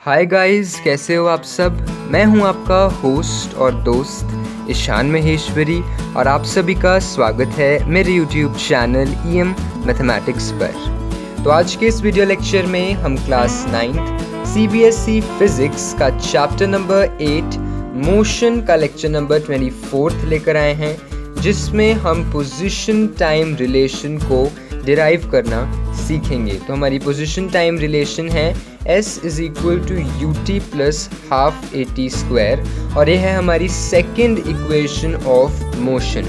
Hi guys, कैसे हो आप सब। मैं हूं आपका होस्ट और दोस्त ईशान महेश्वरी और आप सभी का स्वागत है मेरे यूट्यूब चैनल EM मैथमेटिक्स पर। तो आज के इस वीडियो लेक्चर में हम क्लास 9th CBSE फिजिक्स का चैप्टर नंबर 8 मोशन का लेक्चर नंबर 24 लेकर आए हैं, जिसमें हम पोजीशन टाइम रिलेशन को डिराइव करना सीखेंगे। तो हमारी पोजीशन टाइम रिलेशन है S is equal to UT plus half AT square, और ये है हमारी सेकेंड इक्वेशन ऑफ मोशन।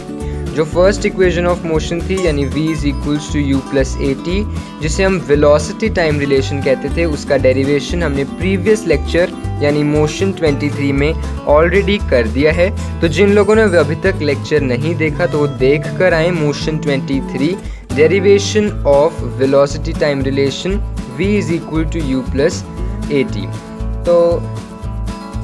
जो फर्स्ट इक्वेशन ऑफ मोशन थी यानी V is equals to U plus AT, जिसे हम वेलोसिटी टाइम रिलेशन कहते थे, उसका डेरिवेशन हमने प्रीवियस लेक्चर यानी मोशन 23 में ऑलरेडी कर दिया है। तो जिन लोगों ने अभी तक लेक्चर नहीं देखा तो वो देख कर आए motion 23 derivation of velocity time relation V is equal to U plus AT। तो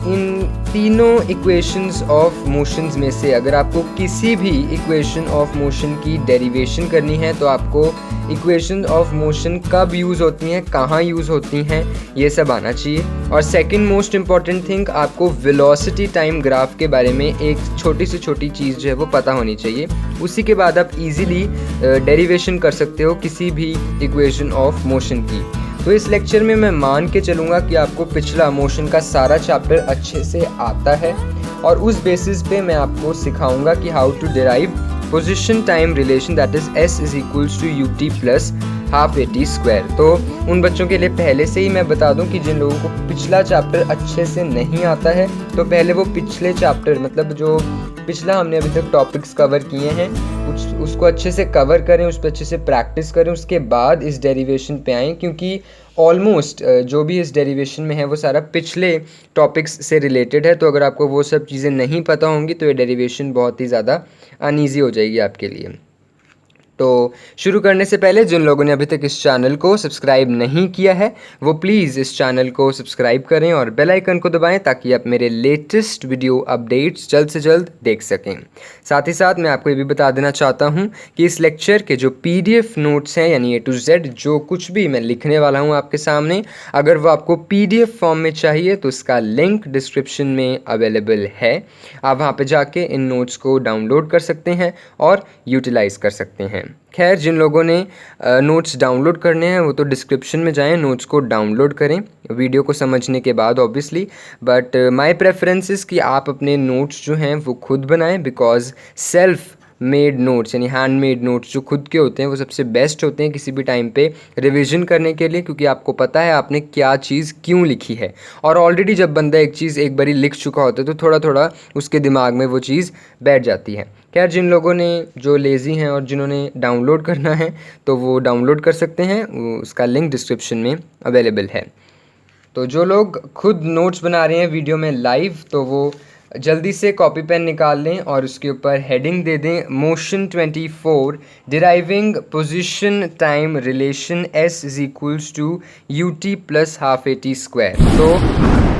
इन तीनों इक्वेशंस ऑफ मोशंस में से अगर आपको किसी भी इक्वेशन ऑफ मोशन की डेरिवेशन करनी है तो आपको इक्वेशन ऑफ मोशन कब यूज़ होती हैं, कहाँ यूज़ होती हैं, ये सब आना चाहिए। और सेकंड मोस्ट इम्पॉर्टेंट थिंग, आपको वेलोसिटी टाइम ग्राफ के बारे में एक छोटी से छोटी चीज़ जो है वो पता होनी चाहिए। उसी के बाद आप इजीली डेरिवेशन कर सकते हो किसी भी इक्वेशन ऑफ मोशन की। तो इस लेक्चर में मैं मान के चलूँगा कि आपको पिछला मोशन का सारा चैप्टर अच्छे से आता है, और उस बेसिस पे मैं आपको सिखाऊंगा कि how to derive position time relation, that is S is equals to UT plus half AT square. तो उन बच्चों के लिए पहले से ही मैं बता दूं कि जिन लोगों को पिछला चैप्टर अच्छे से नहीं आता है तो पहले वो पिछले चैप्टर, मतलब जो पिछला हमने अभी तक टॉपिक्स कवर किए हैं उसको अच्छे से कवर करें, उस पर अच्छे से प्रैक्टिस करें, उसके बाद इस डेरिवेशन पे आएँ, क्योंकि ऑलमोस्ट जो भी इस डेरिवेशन में है वो सारा पिछले टॉपिक्स से रिलेटेड है। तो अगर आपको वो सब चीज़ें नहीं पता होंगी तो ये डेरिवेशन बहुत ही ज़्यादा अनईजी हो जाएगी आपके लिए। तो शुरू करने से पहले जिन लोगों ने अभी तक इस चैनल को सब्सक्राइब नहीं किया है वो प्लीज़ इस चैनल को सब्सक्राइब करें और बेल आइकन को दबाएं ताकि आप मेरे लेटेस्ट वीडियो अपडेट्स जल्द से जल्द देख सकें। साथ ही साथ मैं आपको ये भी बता देना चाहता हूं कि इस लेक्चर के जो PDF नोट्स हैं यानी A to Z जो कुछ भी मैं लिखने वाला हूं आपके सामने, अगर वो आपको PDF फॉर्म में चाहिए तो इसका लिंक डिस्क्रिप्शन में अवेलेबल है। आप वहाँ पर जाके इन नोट्स को डाउनलोड कर सकते हैं और यूटिलाइज़ कर सकते हैं। खैर, जिन लोगों ने नोट्स डाउनलोड करने हैं वो तो डिस्क्रिप्शन में जाएं, नोट्स को डाउनलोड करें वीडियो को समझने के बाद obviously. But my preference is कि आप अपने नोट्स जो हैं वो खुद बनाएं, बिकॉज सेल्फ मेड नोट्स यानी हैंडमेड नोट्स जो खुद के होते हैं वो सबसे बेस्ट होते हैं किसी भी टाइम पे रिवीजन करने के लिए, क्योंकि आपको पता है आपने क्या चीज़ क्यों लिखी है। और ऑलरेडी जब बंदा एक चीज़ एक बारी लिख चुका होता है तो थोड़ा थोड़ा उसके दिमाग में वो चीज़ बैठ जाती है। खैर, जिन लोगों ने जो लेज़ी हैं और जिन्होंने डाउनलोड करना है तो वो डाउनलोड कर सकते हैं, उसका लिंक डिस्क्रिप्शन में अवेलेबल है। तो जो लोग खुद नोट्स बना रहे हैं वीडियो में लाइव तो वो जल्दी से कॉपी पेन निकाल लें और उसके ऊपर हेडिंग दे दें motion 24 deriving position time relation S is equals to UT plus half AT square. तो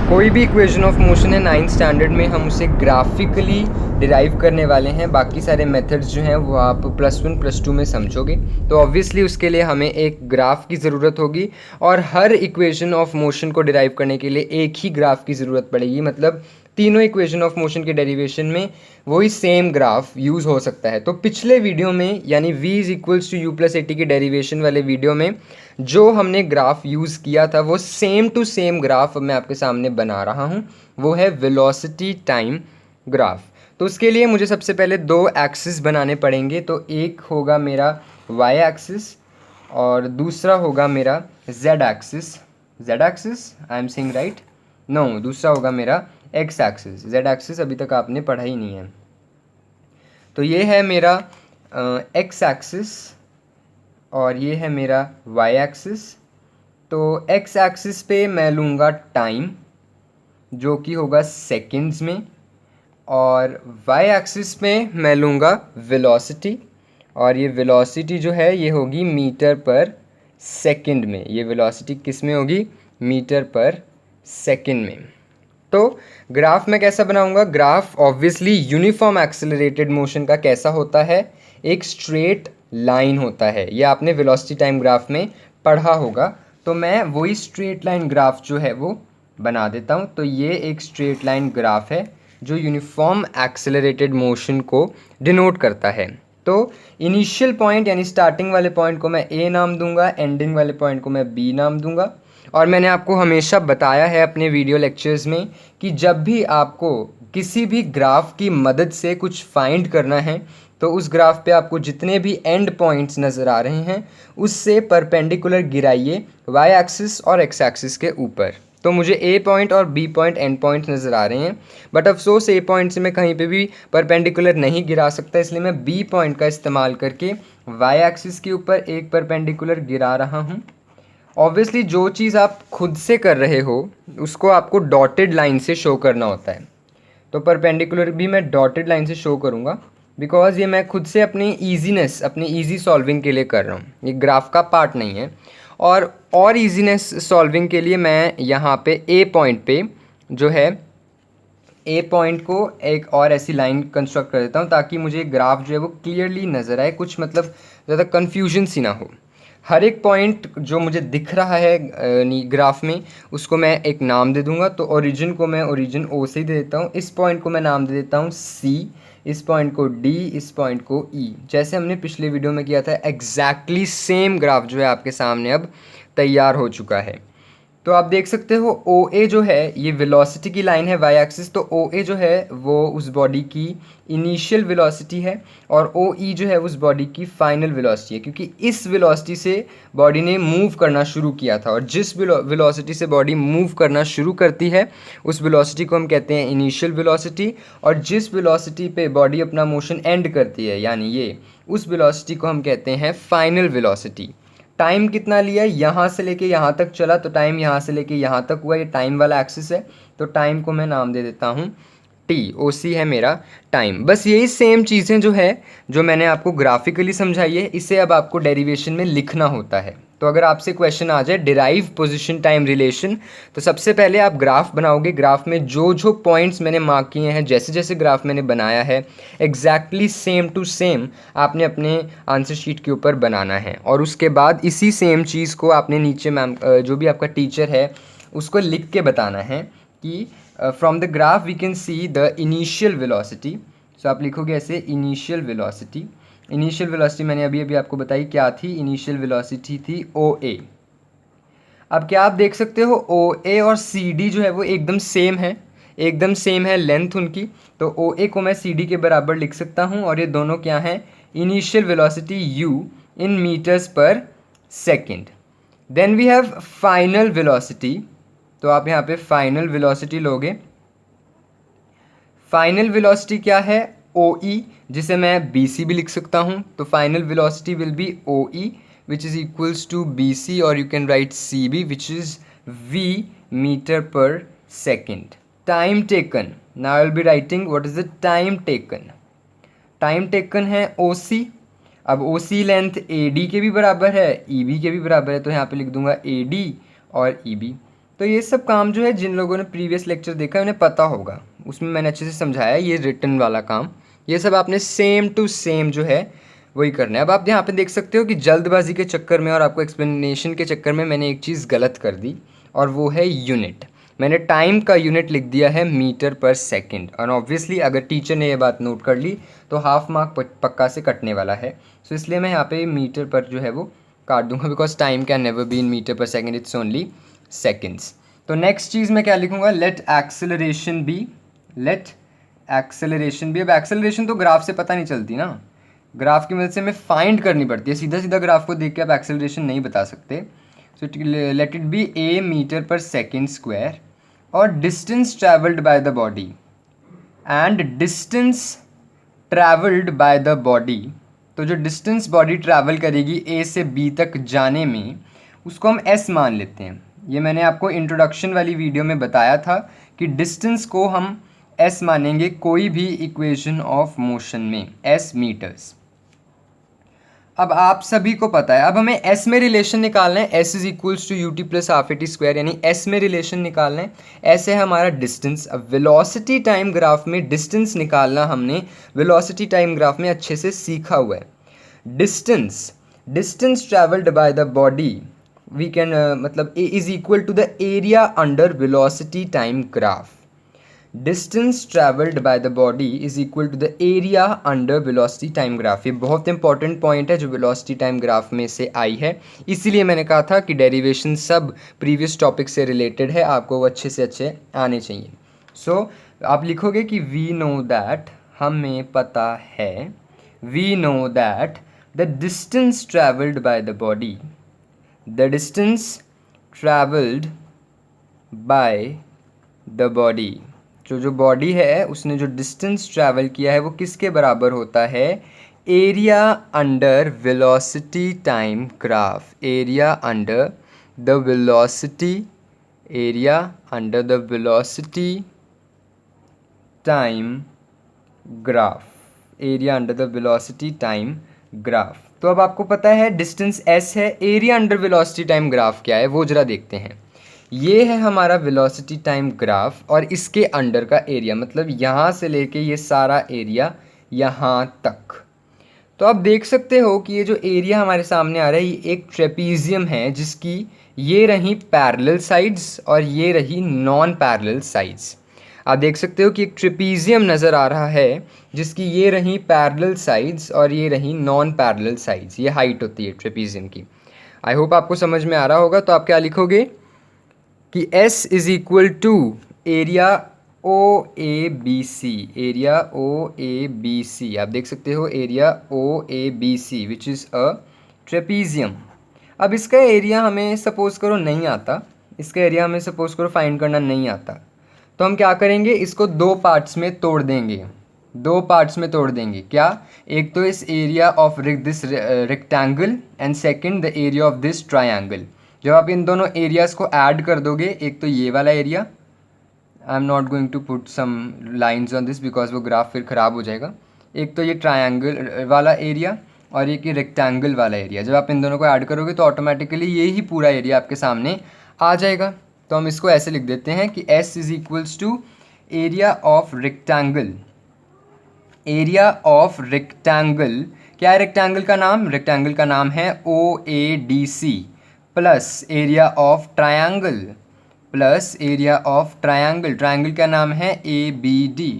कोई भी इक्वेशन ऑफ मोशन है 9th स्टैंडर्ड में हम उसे ग्राफिकली डिराइव करने वाले हैं। बाकी सारे मेथड्स जो हैं वो आप +1 +2 में समझोगे। तो ऑब्वियसली उसके लिए हमें एक ग्राफ की ज़रूरत होगी, और हर इक्वेशन ऑफ मोशन को डिराइव करने के लिए एक ही ग्राफ की ज़रूरत पड़ेगी। मतलब तीनों इक्वेशन ऑफ मोशन के डेरिवेशन में वही सेम ग्राफ यूज़ हो सकता है। तो पिछले वीडियो में यानी V is equals to U plus AT की डेरिवेशन वाले वीडियो में जो हमने ग्राफ यूज़ किया था वो सेम टू सेम ग्राफ मैं आपके सामने बना रहा हूँ, वो है वेलोसिटी टाइम ग्राफ। तो उसके लिए मुझे सबसे पहले दो एक्सिस बनाने पड़ेंगे। तो एक होगा मेरा Y एक्सिस और दूसरा होगा मेरा Z axis I am saying right? No, दूसरा होगा मेरा X एक्सिस। Z एक्सिस अभी तक आपने पढ़ा ही नहीं है। तो ये है मेरा X एक्सिस और ये है मेरा Y एक्सिस। तो X एक्सिस पे मैं लूँगा टाइम जो कि होगा सेकंड्स में, और Y एक्सिस पे मैं लूँगा वेलोसिटी, और ये वेलोसिटी जो है ये होगी मीटर पर सेकंड में। ये वेलोसिटी किस में होगी? मीटर पर सेकंड में। तो ग्राफ मैं कैसा बनाऊंगा? Graph obviously uniform accelerated motion का कैसा होता है? एक स्ट्रेट लाइन होता है। ये आपने वेलोसिटी टाइम ग्राफ में पढ़ा होगा। तो मैं वही स्ट्रेट लाइन ग्राफ जो है वो बना देता हूँ। तो ये एक स्ट्रेट लाइन ग्राफ है जो यूनिफॉर्म एक्सेलरेटेड मोशन को डिनोट करता है। तो इनिशियल पॉइंट यानी स्टार्टिंग वाले पॉइंट को मैं ए नाम दूंगा, एंडिंग वाले पॉइंट को मैं बी नाम दूंगा। और मैंने आपको हमेशा बताया है अपने वीडियो लेक्चर्स में कि जब भी आपको किसी भी ग्राफ की मदद से कुछ फाइंड करना है तो उस ग्राफ पे आपको जितने भी एंड पॉइंट्स नज़र आ रहे हैं उससे परपेंडिकुलर गिराइए वाई एक्सिस और एक्स एक्सिस के ऊपर। तो मुझे ए पॉइंट और बी पॉइंट एंड पॉइंट नज़र आ रहे हैं, बट अफसोस ए पॉइंट से मैं कहीं पे भी परपेंडिकुलर नहीं गिरा सकता, इसलिए मैं बी पॉइंट का इस्तेमाल करके वाई एक्सिस के ऊपर एक परपेंडिकुलर गिरा रहा हूँ। ऑब्वियसली जो चीज़ आप खुद से कर रहे हो उसको आपको डॉटेड लाइन से शो करना होता है, तो परपेंडिकुलर भी मैं डॉटेड लाइन से शो करूँगा बिकॉज ये मैं खुद से अपनी ईजीनेस, अपनी ईजी सॉल्विंग के लिए कर रहा हूँ, ये ग्राफ का पार्ट नहीं है। और ईजीनेस सॉल्विंग के लिए मैं यहाँ पे ए पॉइंट पे जो है ए पॉइंट को एक और ऐसी लाइन कंस्ट्रक्ट कर देता हूँ ताकि मुझे ग्राफ जो है वो क्लियरली नज़र आए, कुछ मतलब ज़्यादा कन्फ्यूजन सी ना हो। हर एक पॉइंट जो मुझे दिख रहा है ग्राफ में उसको मैं एक नाम दे दूंगा। तो ओरिजिन को मैं ओरिजिन ओ से ही दे देता हूँ, इस पॉइंट को मैं नाम दे देता हूँ सी, इस पॉइंट को डी, इस पॉइंट को ई, जैसे हमने पिछले वीडियो में किया था। एग्जैक्टली सेम ग्राफ जो है आपके सामने अब तैयार हो चुका है। तो आप देख सकते हो ओ ए जो है ये वेलोसिटी की लाइन है वाई एक्सिस, तो ओ ए जो है वो उस बॉडी की इनिशियल वेलोसिटी है और ओ ई जो है उस बॉडी की फाइनल वेलोसिटी है, क्योंकि इस वेलोसिटी से बॉडी ने मूव करना शुरू किया था। और जिस वेलोसिटी से बॉडी मूव करना शुरू करती है उस वेलोसिटी को हम कहते हैं इनिशियल वेलोसिटी, और जिस वेलोसिटी पे बॉडी अपना मोशन एंड करती है यानी ये, उस वेलोसिटी को हम कहते हैं फाइनल वेलोसिटी। टाइम कितना लिया, यहाँ से लेके यहाँ तक चला, तो टाइम यहाँ से लेके यहाँ तक हुआ, ये टाइम वाला एक्सिस है, तो टाइम को मैं नाम दे देता हूँ टी, ओ सी है मेरा टाइम। बस यही सेम चीज़ें जो है जो मैंने आपको ग्राफिकली समझाई है इसे अब आपको डेरिवेशन में लिखना होता है। तो अगर आपसे क्वेश्चन आ जाए डिराइव पोजीशन टाइम रिलेशन, तो सबसे पहले आप ग्राफ बनाओगे, ग्राफ में जो जो पॉइंट्स मैंने मार्क किए हैं, जैसे जैसे ग्राफ मैंने बनाया है एग्जैक्टली सेम टू सेम आपने अपने आंसर शीट के ऊपर बनाना है। और उसके बाद इसी सेम चीज़ को आपने नीचे मैम जो भी आपका टीचर है उसको लिख के बताना है कि from the graph we can see the initial velocity. So आप लिखोगे ऐसे इनिशियल वेलोसिटी। इनिशियल वेलोसिटी मैंने अभी अभी आपको बताई क्या थी, इनिशियल वेलोसिटी थी ओ ए। अब क्या आप देख सकते हो ओ ए और सी डी जो है वो एकदम सेम है, एकदम सेम है लेंथ उनकी, तो ओ ए को मैं सी डी के बराबर लिख सकता हूँ। और ये दोनों क्या हैं, initial velocity u in metres per second. Then we have final velocity, तो आप यहाँ पे फाइनल वेलोसिटी लोगे। फाइनल वेलोसिटी क्या है, ओ ई, जिसे मैं बी सी भी लिख सकता हूँ। तो final velocity will be O E which is equals to B C, और you can write C B which is v metre per second. Time taken, now I will be writing what is the time taken. Time taken है O सी। अब ओ C length A D के भी बराबर है, E B के भी बराबर है, तो यहाँ पे लिख दूंगा ए डी और ई बी। तो ये सब काम जो है जिन लोगों ने प्रीवियस लेक्चर देखा है उन्हें पता होगा, उसमें मैंने अच्छे से समझाया ये रिटन वाला काम, ये सब आपने सेम टू सेम जो है वही करना है। अब आप यहाँ पे देख सकते हो कि जल्दबाजी के चक्कर में और आपको एक्सप्लेनेशन के चक्कर में मैंने एक चीज़ गलत कर दी, और वो है यूनिट। मैंने टाइम का यूनिट लिख दिया है मीटर पर सेकेंड, और ऑब्वियसली अगर टीचर ने ये बात नोट कर ली तो हाफ मार्क पक्का से कटने वाला है। सो इसलिए मैं यहाँ पे मीटर पर जो है वो काट दूंगा, because time can never be in meter per second, it's only seconds. तो नेक्स्ट चीज़ मैं क्या लिखूंगा, let acceleration be, let acceleration be. अब एक्सेलरेशन तो ग्राफ से पता नहीं चलती ना, ग्राफ की मदद से हमें फाइंड करनी पड़ती है, सीधा सीधा ग्राफ को देख के आप एक्सेलरेशन नहीं बता सकते। So let it be a meter per second square, और distance travelled by the body, and distance travelled by the body, तो जो डिस्टेंस बॉडी ट्रैवल करेगी ए से बी तक जाने में उसको हम एस मान लेते हैं। ये मैंने आपको इंट्रोडक्शन वाली वीडियो में बताया था कि डिस्टेंस को हम एस मानेंगे कोई भी इक्वेशन ऑफ मोशन में, एस मीटर्स। अब आप सभी को पता है, अब हमें एस में रिलेशन निकालना है, S is equals to U T plus half A T square, यानी एस में रिलेशन निकालना है। एस है हमारा डिस्टेंस। अब वेलोसिटी टाइम ग्राफ में डिस्टेंस निकालना हमने वेलोसिटी टाइम ग्राफ में अच्छे से सीखा हुआ है। Distance, distance travelled by the body we can मतलब A is equal to the area under velocity time graph. Distance travelled by the body is equal to the area under velocity time graph. ये बहुत important point है जो velocity time graph में से आई है, इसीलिए मैंने कहा था कि डेरिवेशन सब प्रीवियस टॉपिक से रिलेटेड है, आपको वो अच्छे से अच्छे आने चाहिए। सो आप लिखोगे कि वी नो दैट, हमें पता है, we know that the distance travelled by the body, the distance travelled by the body, जो बॉडी है उसने जो डिस्टेंस ट्रैवल किया है वो किसके बराबर होता है, area under velocity time graph. Area under the velocity, area under the velocity time graph, area under the velocity time graph. तो अब आपको पता है डिस्टेंस s है, area under velocity time graph क्या है वो जरा देखते हैं। ये है हमारा वेलोसिटी टाइम ग्राफ और इसके अंडर का एरिया, मतलब यहाँ से लेके ये सारा एरिया यहाँ तक। तो आप देख सकते हो कि ये जो एरिया हमारे सामने आ रहा है ये एक ट्रेपीजियम है जिसकी ये रही पैरेलल साइड्स और ये रही नॉन पैरेलल साइड्स। आप देख सकते हो कि एक ट्रेपीजियम नज़र आ रहा है जिसकी ये रही पैरेलल साइड्स और ये रही नॉन पैरेलल साइड्स। ये हाइट होती है ट्रेपीजियम की। आई होप आपको समझ में आ रहा होगा। तो आप क्या लिखोगे कि S is equal to area O A B C, area O A B C. आप देख सकते हो area O A B C which is a trapezium. अब इसका एरिया हमें सपोज़ करो नहीं आता, इसका एरिया हमें सपोज़ करो फाइंड करना नहीं आता, तो हम क्या करेंगे, इसको दो पार्ट्स में तोड़ देंगे, दो पार्ट्स में तोड़ देंगे। क्या, एक तो इस area of this rectangle and second the area of this triangle. जब आप इन दोनों एरियाज़ को ऐड कर दोगे, एक तो ये वाला area, I am not going to put some lines on this because वो ग्राफ फिर ख़राब हो जाएगा। एक तो ये ट्रायंगल वाला एरिया और एक ये रेक्टेंगल वाला एरिया, जब आप इन दोनों को ऐड करोगे तो ऑटोमेटिकली ये ही पूरा एरिया आपके सामने आ जाएगा। तो हम इसको ऐसे लिख देते हैं कि S is equals to area of rectangle, area of rectangle. क्या है रेक्टेंगल का नाम, रेक्टेंगल का नाम है OADC plus area of triangle, plus area of triangle, triangle का नाम है ABD।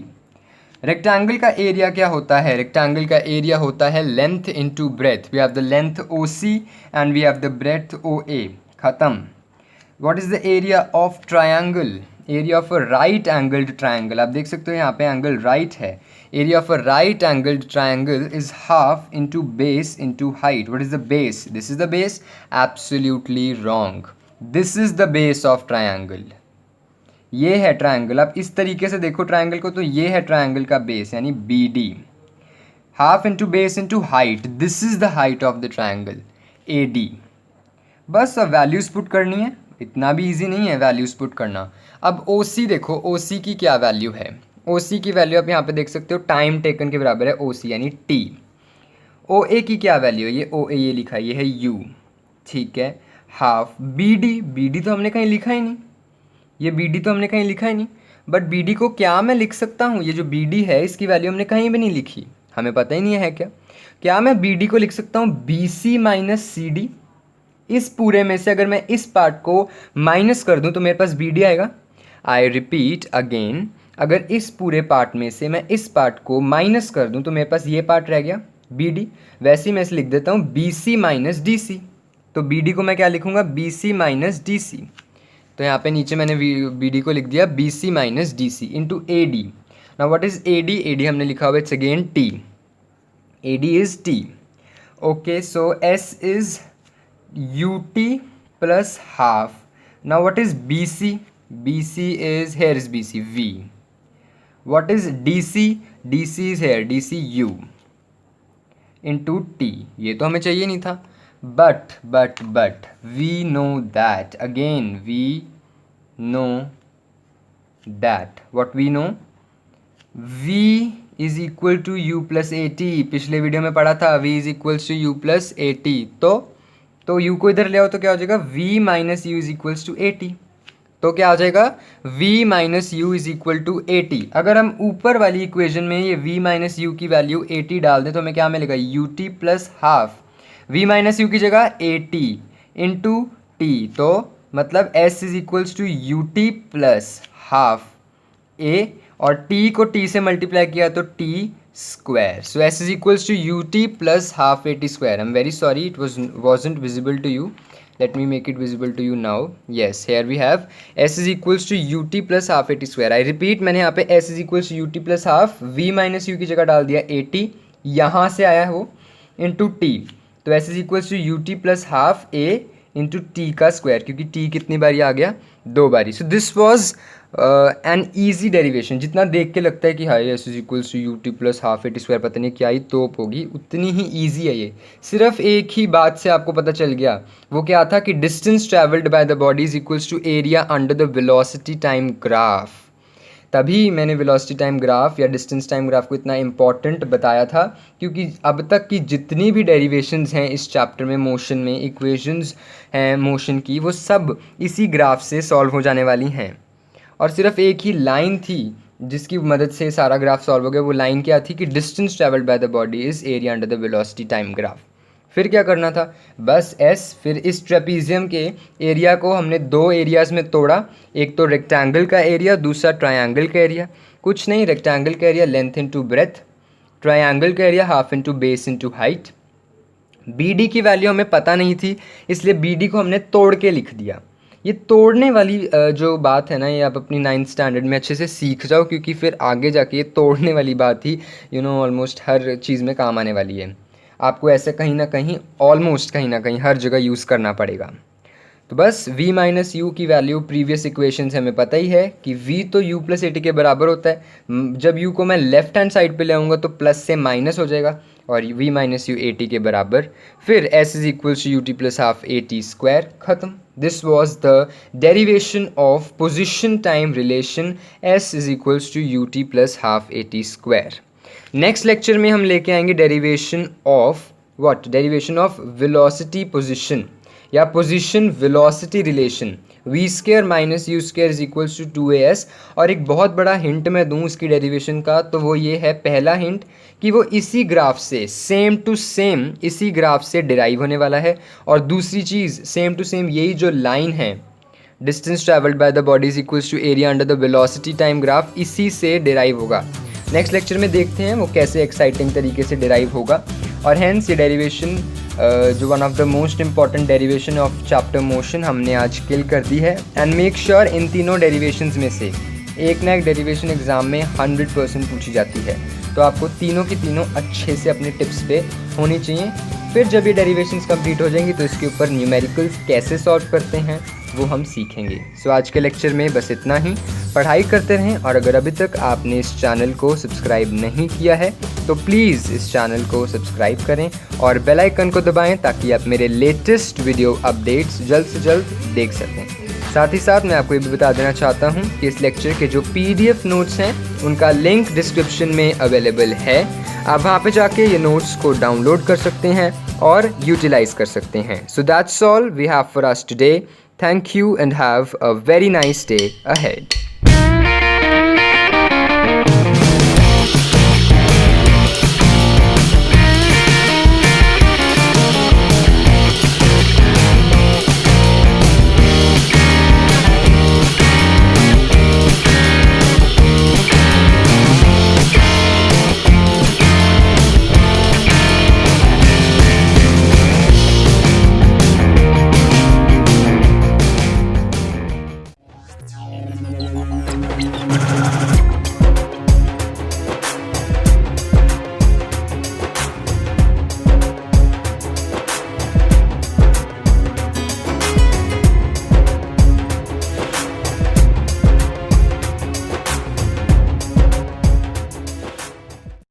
रेक्टेंगल का एरिया क्या होता है, रेक्टेंगल का एरिया होता है length into breadth. We have the length OC and we have the breadth OA। खत्म। What is the area of triangle, area of a right angled triangle. आप देख सकते हो यहाँ पे एंगल राइट है। Area of a right angled triangle is half into base into height. What is the base, this is the base, absolutely wrong, this is the base of triangle. ये है triangle, आप इस तरीके से देखो triangle को, तो ये है ट्रायंगल का बेस यानी BD। Half into base into height, this is the height of the triangle AD। बस अब वैल्यूज पुट करनी है, इतना भी इजी नहीं है वैल्यूज पुट करना। अब OC देखो, OC की क्या वैल्यू है, OC की वैल्यू आप यहाँ पे देख सकते हो टाइम टेकन के बराबर है OC यानी T। OA की क्या वैल्यू है, ये OA ये लिखा है, ये है U, ठीक है। हाफ BD तो हमने कहीं लिखा ही नहीं, ये BD तो हमने कहीं लिखा ही नहीं, बट BD को क्या मैं लिख सकता हूँ, ये जो BD है इसकी वैल्यू हमने कहीं भी नहीं लिखी, हमें पता ही नहीं है क्या मैं BD को लिख सकता हूँ BC माइनस CD। इस पूरे में से अगर मैं इस पार्ट को माइनस कर दूं तो मेरे पास BD आएगा। आई रिपीट अगेन, अगर इस पूरे पार्ट में से मैं इस पार्ट को माइनस कर दूं तो मेरे पास ये पार्ट रह गया BD। वैसे ही मैं इसे लिख देता हूँ BC माइनस DC। तो BD को मैं क्या लिखूंगा, BC माइनस DC। तो यहाँ पे नीचे मैंने BD को लिख दिया BC minus DC into AD। Now what is AD, AD हमने लिखा हुआ it's again T, AD is T। Okay, so S is UT plus half. Now what is BC? BC is, here is BC, V. What is DC? DC is here, DC U into T. ये तो हमें चाहिए नहीं था, but we know that, again we know that, what we know, V is equal to U plus AT। पिछले video में पढ़ा था V is equals to U plus AT। तो U को इधर ले आओ तो क्या हो जाएगा, V minus u is equals to AT। तो क्या हो जाएगा, V minus u is equal to AT। अगर हम ऊपर वाली इक्वेशन में ये V माइनस यू की वैल्यू AT डाल दें तो हमें क्या मिलेगा, UT plus half, V minus u की जगह AT इंटू टी, तो मतलब s is equals to U T plus half a, और t को t से मल्टीप्लाई किया तो t square. So s is equals to U T plus half A T square. I am very sorry, it wasn't visible to you. Let me make it visible to you now. Yes, here we have s is equals to ut plus half at square. I repeat, मैंने यहाँ पे s is equals to ut plus half v minus u की जगह डाल दिया at, यहाँ से आया वो into t, तो s is equals to ut plus half a into t का स्क्वायर, क्योंकि t कितनी बारी आ गया, 2 बारी. So this was an easy derivation. जितना देख के लगता है कि हाई S is equals to U T plus half A T square, पता नहीं क्या ही तोप होगी, उतनी ही ईजी है ये. सिर्फ एक ही बात से आपको पता चल गया, वो क्या था कि distance travelled by the body is equals to area under the velocity time graph. तभी मैंने वेलोसिटी टाइम ग्राफ या डिस्टेंस टाइम ग्राफ को इतना इम्पॉर्टेंट बताया था, क्योंकि अब तक की जितनी भी डेरिवेशंस हैं इस चैप्टर में, मोशन में इक्वेशंस हैं मोशन की, वो सब इसी ग्राफ से सॉल्व हो जाने वाली हैं. और सिर्फ एक ही लाइन थी जिसकी मदद से सारा ग्राफ सॉल्व हो गया. वो लाइन क्या थी कि distance travelled by the body is area under the velocity time graph. फिर क्या करना था, बस एस, फिर इस ट्रेपीजियम के एरिया को हमने 2 एरियाज़ में तोड़ा. एक तो रेक्टेंगल का एरिया, दूसरा ट्रायंगल का एरिया. कुछ नहीं, रेक्टेंगल का area length into breadth, triangle का area half into base into height. B d की वैल्यू हमें पता नहीं थी, इसलिए बी डी को हमने तोड़ के लिख दिया. ये तोड़ने वाली जो बात है ना, ये आप अपनी 9th स्टैंडर्ड में अच्छे से सीख जाओ, क्योंकि फिर आगे जाके ये तोड़ने वाली बात ही ऑलमोस्ट हर चीज़ में काम आने वाली है. आपको ऐसे कहीं ना कहीं, ऑलमोस्ट कहीं ना कहीं हर जगह यूज़ करना पड़ेगा. तो बस v माइनस यू की वैल्यू प्रीवियस इक्वेशन से हमें पता ही है कि v तो u प्लस ए टी के बराबर होता है. जब u को मैं लेफ्ट हैंड साइड पे ले आऊँगा तो प्लस से माइनस हो जाएगा, और v minus u a t के बराबर. फिर s is equals to U T plus half A T square, ख़त्म. This was the derivation of position time relation s is equals to U T plus half A T square. Next lecture में हम लेके आएंगे derivation of what, derivation of velocity position या position velocity relation, v square minus u square is equals to 2as. और एक बहुत बड़ा hint मैं दूं इसकी डेरिवेशन का, तो वो ये है, पहला हिंट कि वो इसी ग्राफ से सेम टू सेम इसी ग्राफ से डिराइव होने वाला है. और दूसरी चीज़, सेम टू सेम यही जो लाइन है, distance travelled by the body is equals to area under the velocity time graph, इसी से डिराइव होगा. नेक्स्ट लेक्चर में देखते हैं वो कैसे एक्साइटिंग तरीके से डिराइव होगा. और हैंस ये डेरिवेशन जो one of the most important derivation of chapter motion हमने आज किल कर दी है. एंड मेक श्योर इन तीनों डेरिवेशंस में से एक ना एक डेरिवेशन एग्जाम में 100% पूछी जाती है, तो आपको तीनों की तीनों अच्छे से अपने टिप्स पे होनी चाहिए. फिर जब ये डेरिवेशंस कंप्लीट हो जाएंगी तो इसके ऊपर न्यूमेरिकल्स कैसे सॉल्व करते हैं वो हम सीखेंगे. सो आज के लेक्चर में बस इतना ही. पढ़ाई करते रहें, और अगर अभी तक आपने इस चैनल को सब्सक्राइब नहीं किया है तो प्लीज़ इस चैनल को सब्सक्राइब करें और बेल आइकन को दबाएं, ताकि आप मेरे लेटेस्ट वीडियो अपडेट्स जल्द से जल्द देख सकें. साथ ही साथ मैं आपको ये भी बता देना चाहता हूँ कि इस लेक्चर के जो PDF नोट्स हैं उनका लिंक डिस्क्रिप्शन में अवेलेबल है. आप वहाँ पे जाके ये नोट्स को डाउनलोड कर सकते हैं और यूटिलाइज कर सकते हैं. So that's all we have for us today. Thank you and have a very nice day ahead.